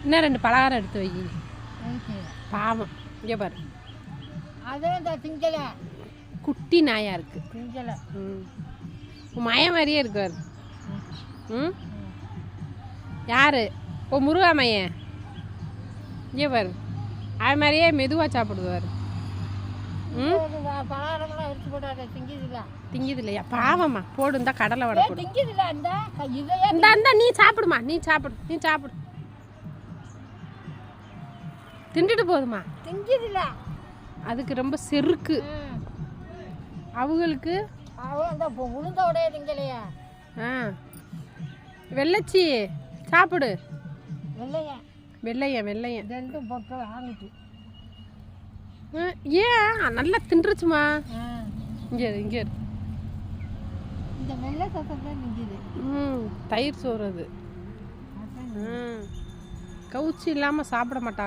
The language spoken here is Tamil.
இன்னும் 2 பலகாரம் எடுத்து வை. பாவம் இங்கே பாரு, அதான் திங்கல குட்டி நாயா இருக்கு. திங்கல உன் மய மாதிரியே இருக்காரு. யாரு? ஓ முருகா மையன். இங்கே பாரு, அது மாதிரியே மெதுவாக சாப்பிடுவார். பலகாரம்லாம் எடுத்து போட்டாரு. திங்குது இல்லையா? பாவம்மா போடு, இந்த கடலை வடை போடு. திங்குதுல இந்த நீ சாப்பிடுமா, நீ சாப்பிடு. திண்டுட்டு போதுமா? திங்குதுல அதுக்கு ரொம்ப செருக்கு. அவங்களுக்கு உளுந்த உடைய திங்கலையா? வெள்ளச்சி சாப்பிடு. வெள்ளையா வெள்ளையன் ரெண்டும் போட்டு வாங்கிட்டு ஏன் நல்லா தின்றுச்சுமா. இங்கே இந்த வெள்ளை சத்தம் தான் நிற்கிது. தயிர் சோறு அது. கவுச்சி இல்லாமல் சாப்பிட மாட்டா.